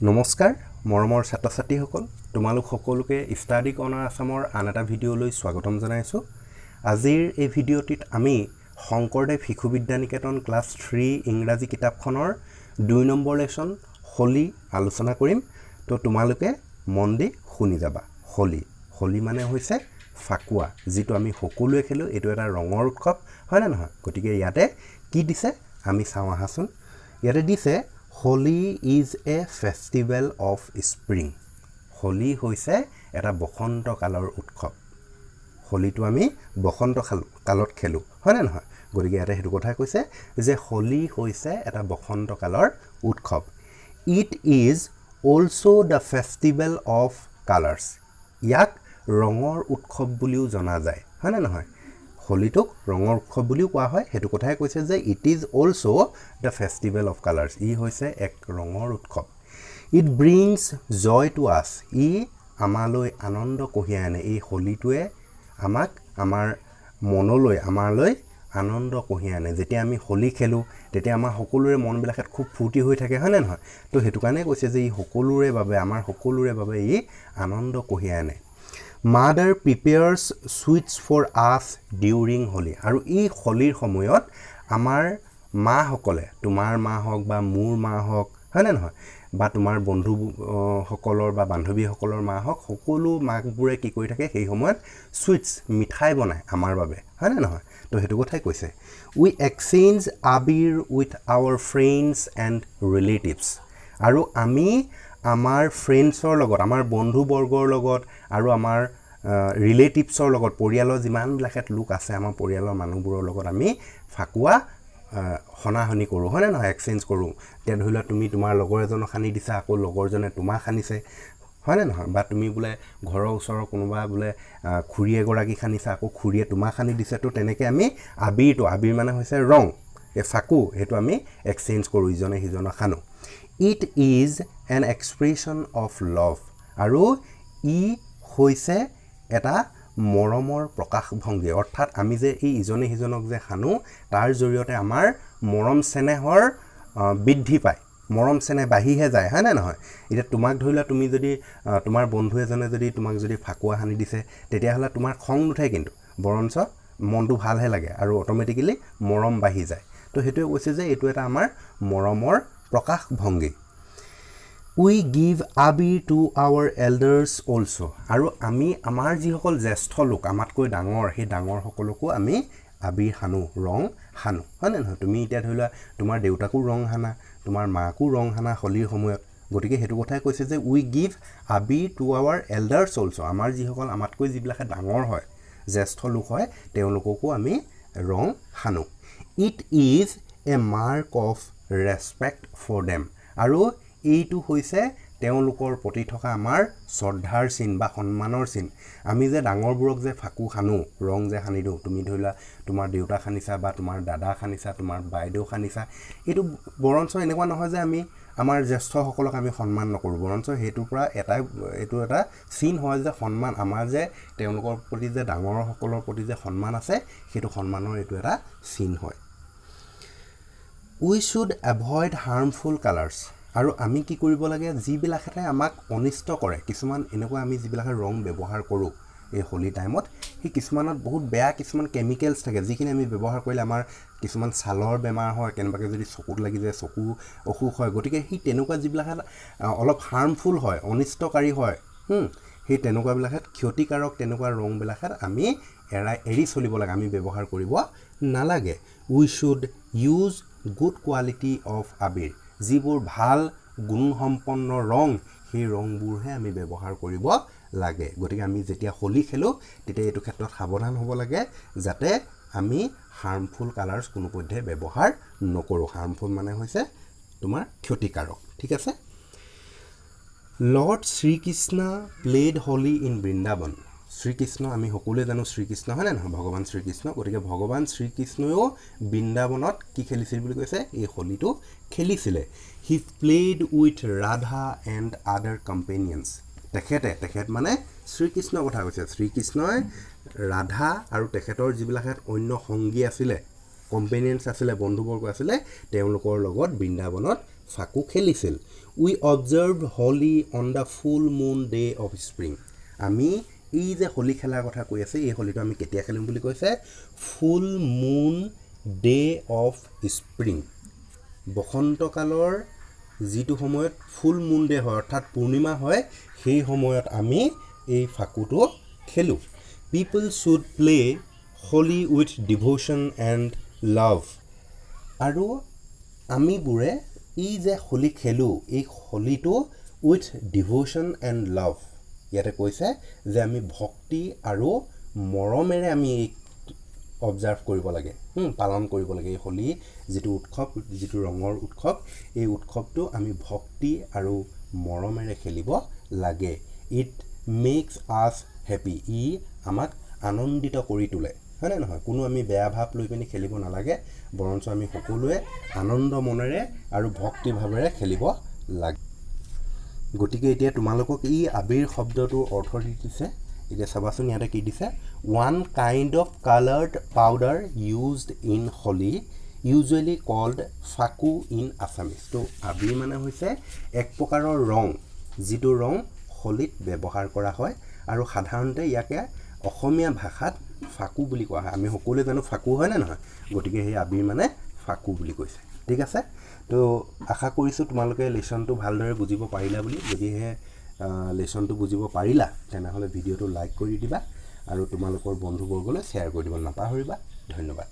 নমস্কাৰ মৰমৰ ছাত্ৰ ছাত্ৰীসকল তোমালোক সকলোকে ষ্টাডি কৰ্ণাৰ আসামৰ আন এটা ভিডিঅ'লৈ স্বাগতম জনাইছোঁ। আজিৰ এই ভিডিঅ'টিত আমি শংকৰদেৱ শিশু বিদ্যা নিকেতন ক্লাছ 3 ইংৰাজী কিতাপখনৰ 2 নম্বৰ লেসন হোলী আলোচনা কৰিম। তো তোমালোকে মন দি শুনি যাবা। হোলী মানে হৈছে ফাকুৱা, যিটো আমি সকলোৱে খেলোঁ। এইটো এটা ৰঙৰ উৎসৱ হয় না নহয়? গতিকে ইয়াতে কি দিছে আমি চাওঁ আহাচোন। ইয়াতে দিছে Holi is a festival of spring. Holi হৈছে এটা বসন্ত কালৰ উৎসৱ। হোলীটো আমি বসন্ত কালত খেলোঁ হয় না নহয়? গতিকে ইয়াতে সেইটো কথাই কৈছে যে হোলী হৈছে এটা বসন্ত কালৰ উৎসৱ। It is also the festival of colours. ইয়াক ৰঙৰ উৎসৱ বুলিও জনা যায় হয় না নহয়? হোলীটোক ৰঙৰ উৎসৱ বুলিও কোৱা হয়। সেইটো কথাই কৈছে যে it is also the festival of colours. ই হৈছে এক ৰঙৰ উৎসৱ। ইট ব্ৰিংছ জয় টু আছ। ই আমালৈ আনন্দ কঢ়িয়াই আনে। এই হোলীটোৱে আমাক আমাৰ মনলৈ আমালৈ আনন্দ কঢ়িয়াই আনে। যেতিয়া আমি হোলী খেলোঁ তেতিয়া আমাৰ সকলোৰে মনবিলাকত খুব ফূৰ্তি হৈ থাকে হয় নে নহয়? তো সেইটো কাৰণে কৈছে যে ই সকলোৰে বাবে আমাৰ সকলোৰে বাবে ই আনন্দ কঢ়িয়াই আনে। Mother prepares sweets for us during Holi. আৰু এই হোলীৰ সময়ত আমাৰ মাসকলে, তোমাৰ মা হওক বা মোৰ মা হওক হয় নে নহয়, বা তোমাৰ বন্ধুসকলৰ বা বান্ধৱীসকলৰ মা হওক, সকলো মাকবোৰে কি কৰি থাকে সেই সময়ত সুইটছ মিঠাই বনায় আমাৰ বাবে হয় নে নহয়? তো সেইটো কথাই কৈছে। We exchange abir with our friends and relatives. আৰু আমি আমাৰ ফ্ৰেণ্ডছৰ লগত, আমাৰ বন্ধুবৰ্গৰ লগত আৰু আমাৰ ৰিলেটিভছৰ লগত, পৰিয়ালৰ যিমানবিলাক লোক আছে আমাৰ পৰিয়ালৰ মানুহবোৰৰ লগত আমি ফাকুৱা সনাহনি কৰোঁ হয় নে নহয়? এক্সচেঞ্জ কৰোঁ। এতিয়া ধৰি লোৱা তুমি তোমাৰ লগৰ এজনক সানি দিছা, আকৌ লগৰজনে তোমাক সানিছে হয় নে নহয়? বা তুমি বোলে ঘৰৰ ওচৰৰ কোনোবা বোলে খুৰী এগৰাকী সানিছা, আকৌ খুৰীয়ে তোমাক সানি দিছে। তো তেনেকৈ আমি আবিৰ মানে হৈছে ৰং, এই ফাকু, সেইটো আমি এক্সচেঞ্জ কৰোঁ, ইজনে সিজনক সানো। It is an expression of love. আৰু ই হৈছে এটা মৰমৰ প্ৰকাশভংগী। অৰ্থাৎ আমি যে এই ইজনে সিজনক যে সানো তাৰ জৰিয়তে আমাৰ মৰম চেনেহৰ বৃদ্ধি পায়, মৰম চেনেহ বাঢ়িহে যায় হয় নে নহয়? এতিয়া তোমাক ধৰি লোৱা, তুমি যদি তোমাৰ বন্ধু এজনে যদি তোমাক যদি ফাকুৱা সানি দিছে, তেতিয়াহ'লে তোমাৰ খং নুঠে, কিন্তু বৰঞ্চ মনটো ভালহে লাগে আৰু অট'মেটিকেলি মৰম বাঢ়ি যায়। তো সেইটোৱে কৈছে যে এইটো এটা আমাৰ মৰমৰ প্ৰকাশভংগী। উই গিভ আবিৰ টু আৱাৰ এল্ডাৰ্ছ অলছো। আৰু আমি আমাৰ যিসকল জ্যেষ্ঠ লোক, আমাতকৈ ডাঙৰ, সেই ডাঙৰসকলকো আমি আবিৰ সানো, ৰং সানো হয় নে নহয়? তুমি এতিয়া ধৰি লোৱা তোমাৰ দেউতাকো ৰং সানা, তোমাৰ মাকো ৰং সানা হোলীৰ সময়ত। গতিকে সেইটো কথাই কৈছে যে উই গিভ আবিৰ টু আৱাৰ এল্ডাৰ্ছ অলছো। আমাৰ যিসকল আমাতকৈ যিবিলাক ডাঙৰ হয়, জ্যেষ্ঠ লোক হয়, তেওঁলোককো আমি ৰং সানো। It is a mark of respect for them. আৰু এইটো হৈছে তেওঁলোকৰ প্ৰতি থকা আমাৰ শ্ৰদ্ধাৰ চিন বা সন্মানৰ চিন। আমি যে ডাঙৰবোৰক যে ফাকু সানো, ৰং যে সানি দিওঁ, তুমি ধৰি লোৱা তোমাৰ দেউতা সানিছা বা তোমাৰ দাদা সানিছা, তোমাৰ বাইদেউ সানিছা, এইটো বৰঞ্চ এনেকুৱা নহয় যে আমি আমাৰ জ্যেষ্ঠসকলক আমি সন্মান নকৰোঁ। বৰঞ্চ সেইটোৰ পৰা এইটো এটা চিন হয় যে সন্মান, আমাৰ যে তেওঁলোকৰ প্ৰতি যে ডাঙৰসকলৰ প্ৰতি যে সন্মান আছে, সেইটো সন্মানৰ এইটো এটা চিন হয়। উই শুড এভইড হাৰ্মফুল কালাৰ্ছ। আৰু আমি কি কৰিব লাগে, যিবিলাকে আমাক অনিষ্ট কৰে, কিছুমান এনেকুৱা আমি যিবিলাকে ৰং ব্যৱহাৰ কৰোঁ এই হোলী টাইমত, সেই কিছুমানত বহুত বেয়া কিছুমান কেমিকেলছ থাকে, যিখিনি আমি ব্যৱহাৰ কৰিলে আমাৰ কিছুমান ছালৰ বেমাৰ হয়, কেনেবাকৈ যদি চকুত লাগি যায় চকু অসুখ হয়। গতিকে সেই তেনেকুৱা যিবিলাকে অলপ হাৰ্মফুল হয়, অনিষ্টকাৰী হয়, সেই তেনেকুৱাবিলাকত ক্ষতিকাৰক তেনেকুৱা ৰংবিলাকত আমি এৰি চলিব লাগে, আমি ব্যৱহাৰ কৰিব নালাগে। We should use good quality of abir. যিবোৰ ভাল গুণসম্পন্ন ৰং, সেই ৰংবোৰহে আমি ব্যৱহাৰ কৰিব লাগে। গতিকে আমি যেতিয়া হোলী খেলোঁ তেতিয়া এইটো ক্ষেত্ৰত সাৱধান হ'ব লাগে, যাতে আমি হাৰ্মফুল কালাৰ্ছ কোনোপধ্যে ব্যৱহাৰ নকৰোঁ। হাৰ্মফুল মানে হৈছে তোমাৰ ক্ষতিকাৰক, ঠিক আছে? Lord Shrikrishna played Holi in Vrindavan. Shrikrishna, আমি সকলোৱে জানো শ্ৰীকৃষ্ণ হয় নে নহয়? ভগৱান শ্ৰীকৃষ্ণ। গতিকে ভগৱান শ্ৰীকৃষ্ণইও বৃন্দাবনত কি খেলিছিল বুলি কৈছে? এই হোলীটো খেলিছিলে। He played with Radha and other companions. তেখেত মানে শ্ৰীকৃষ্ণৰ কথা কৈছে। শ্ৰীকৃষ্ণই ৰাধা আৰু তেখেতৰ যিবিলাক অন্য সংগী আছিলে, কম্পেনিয়নছ আছিলে, বন্ধুবৰ্গ আছিলে, তেওঁলোকৰ লগত বৃন্দাবনত ফাকু খেলিছিল we observe Holi on the full moon day of spring আমি এই যে হোলী খেলাৰ কথা কৈ আছে এই হোলীটো আমি কেতিয়া খেলিম বুলি কৈছে full moon day of spring বসন্তকালৰ যিটো সময়ত ফুল মুন ডে হয় অৰ্থাৎ পূৰ্ণিমা হয় সেই সময়ত আমি এই ফাকুটো খেলোঁ people should play Holi with devotion and love আৰু আমিবোৰে এই যে হোলী খেলোঁ এই হোলীটো উইথ ডিভোশ্যন এণ্ড লাভ ইয়াতে কৈছে যে আমি ভক্তি আৰু মৰমেৰে আমি এই অবজাৰ্ভ কৰিব লাগে পালন কৰিব লাগে এই হোলী যিটো উৎসৱ যিটো ৰঙৰ উৎসৱ এই উৎসৱটো আমি ভক্তি আৰু মৰমেৰে খেলিব লাগে ইট মেক্স আছ হেপী ই আমাক আনন্দিত কৰি তোলে হয়নে নহয় কোনো আমি বেয়া ভাৱ লৈ পিনি খেলিব নালাগে বৰঞ্চ আমি সকলোৱে আনন্দ মনেৰে আৰু ভক্তিভাৱেৰে খেলিব লাগে গতিকে এতিয়া তোমালোকক এই আবিৰ শব্দটোৰ অৰ্থ দি দিছে এতিয়া চাবাচোন ইয়াতে কি দিছে one kind of coloured powder used in Holi usually called phaku in Assamese তো আবিৰ মানে হৈছে এক প্ৰকাৰৰ ৰং যিটো ৰং হোলীত ব্যৱহাৰ কৰা হয় আৰু সাধাৰণতে ইয়াকে অসমীয়া ভাষাত ফাকু বুলি কোৱা হয় আমি সকলোৱে জানো ফাকু হয় নে নহয় গতিকে সেই আবিৰ মানে ফাকু বুলি কৈছে ঠিক আছে তো আশা কৰিছোঁ তোমালোকে লেচনটো ভালদৰে বুজিব পাৰিলা বুলি যদিহে লেচনটো বুজিব পাৰিলা তেনেহ'লে ভিডিঅ'টো লাইক কৰি দিবা আৰু তোমালোকৰ বন্ধুবৰ্গলৈ শ্বেয়াৰ কৰি দিব নাপাহৰিবা ধন্যবাদ